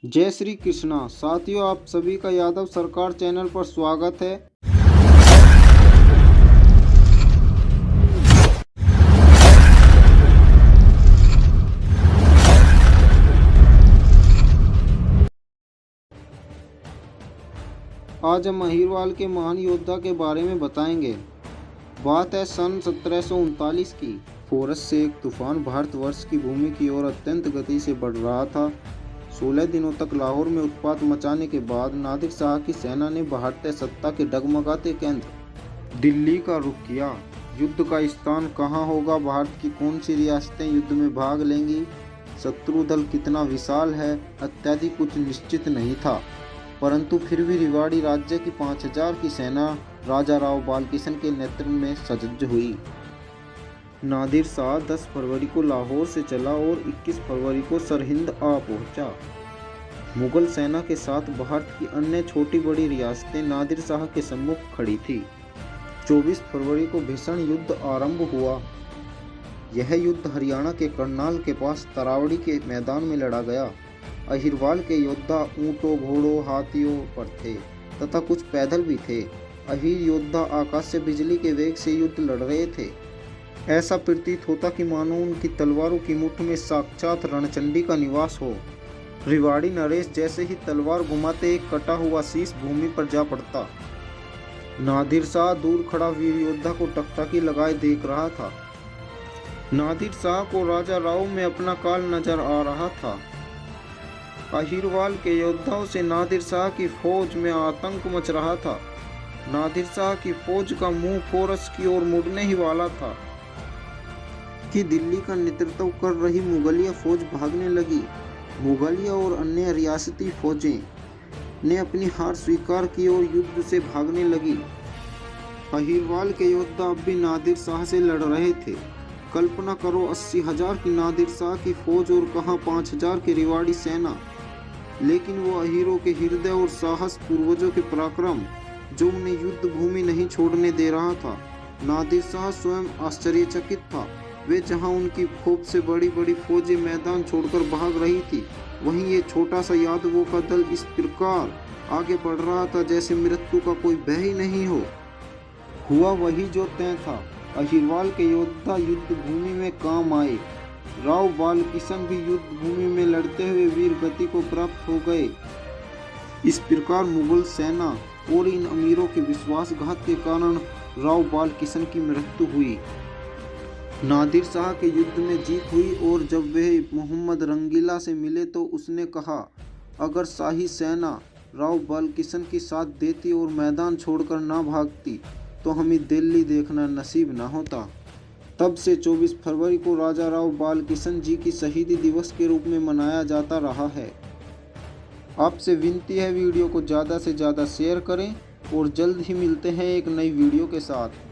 जय श्री कृष्णा साथियों, आप सभी का यादव सरकार चैनल पर स्वागत है। आज हम अहिरवाल के महान योद्धा के बारे में बताएंगे। बात है सन 1739 की। फोरस से एक तूफान भारतवर्ष की भूमि की ओर अत्यंत गति से बढ़ रहा था। 16 दिनों तक लाहौर में उत्पात मचाने के बाद नादिर शाह की सेना ने भारतीय सत्ता के डगमगाते केंद्र दिल्ली का रुख किया। युद्ध का स्थान कहाँ होगा, भारत की कौन सी रियासतें युद्ध में भाग लेंगी, शत्रु दल कितना विशाल है, इत्यादि कुछ निश्चित नहीं था। परंतु फिर भी रेवाड़ी राज्य की 5000 की सेना राजा राव बालकिशन के नेतृत्व में सज्ज हुई। नादिर शाह 10 फरवरी को लाहौर से चला और 21 फरवरी को सरहिंद आ पहुंचा। मुगल सेना के साथ भारत की अन्य छोटी बड़ी रियासतें नादिर शाह के सम्मुख खड़ी थी। 24 फरवरी को भीषण युद्ध आरंभ हुआ। यह युद्ध हरियाणा के करनाल के पास तरावड़ी के मैदान में लड़ा गया। अहिरवाल के योद्धा ऊंटों, घोड़ों, हाथियों पर थे तथा कुछ पैदल भी थे। अहीर योद्धा आकाश से बिजली के वेग से युद्ध लड़ रहे थे। ऐसा प्रतीत होता कि मानो उनकी तलवारों की मुठ में साक्षात रणचंडी का निवास हो। रेवाड़ी नरेश जैसे ही तलवार घुमाते एक कटा हुआ शीश भूमि पर जा पड़ता। नादिर शाह दूर खड़ा वीर योद्धा को टकटकी लगाए देख रहा था। नादिर शाह को राजा राव में अपना काल नजर आ रहा था। अहिरवाल के योद्धाओं से नादिर शाह की फौज में आतंक मच रहा था। नादिर शाह की फौज का मुंह फोरस की ओर मुड़ने ही वाला था कि दिल्ली का नेतृत्व कर रही मुगलिया फौज भागने लगी। मुगलिया और अन्य रियासती फौजें ने अपनी हार स्वीकार की और युद्ध से भागने लगी। अहिरवाल के योद्धा अब भी नादिर शाह से लड़ रहे थे। कल्पना करो, 80,000 की नादिर शाह की फौज और कहाँ 5,000 की रेवाड़ी सेना। लेकिन वो अहीरों के हृदय और साहस, पूर्वजों के पराक्रम जो उन्हें युद्ध भूमि नहीं छोड़ने दे रहा था। नादिर शाह स्वयं आश्चर्यचकित था। वे जहां उनकी खूब से बड़ी बड़ी फौजें मैदान छोड़कर भाग रही थी, वहीं ये छोटा सा यादवों का दल इस प्रकार आगे बढ़ रहा था जैसे मृत्यु का कोई भय ही नहीं हो। हुआ वही जो तय था। अहिरवाल के योद्धा युद्ध भूमि में काम आए। राव बालकिशन भी युद्ध भूमि में लड़ते हुए वीर गति को प्राप्त हो गए। इस प्रकार मुगल सेना और इन अमीरों के विश्वासघात के कारण राव बालकिशन की मृत्यु हुई। नादिर शाह के युद्ध में जीत हुई और जब वे मोहम्मद रंगीला से मिले तो उसने कहा, अगर शाही सेना राव बालकिशन की साथ देती और मैदान छोड़कर ना भागती तो हमें दिल्ली देखना नसीब न होता। तब से 24 फरवरी को राजा राव बालकिशन जी की शहीदी दिवस के रूप में मनाया जाता रहा है। आपसे विनती है, वीडियो को ज़्यादा से ज़्यादा शेयर करें और जल्द ही मिलते हैं एक नई वीडियो के साथ।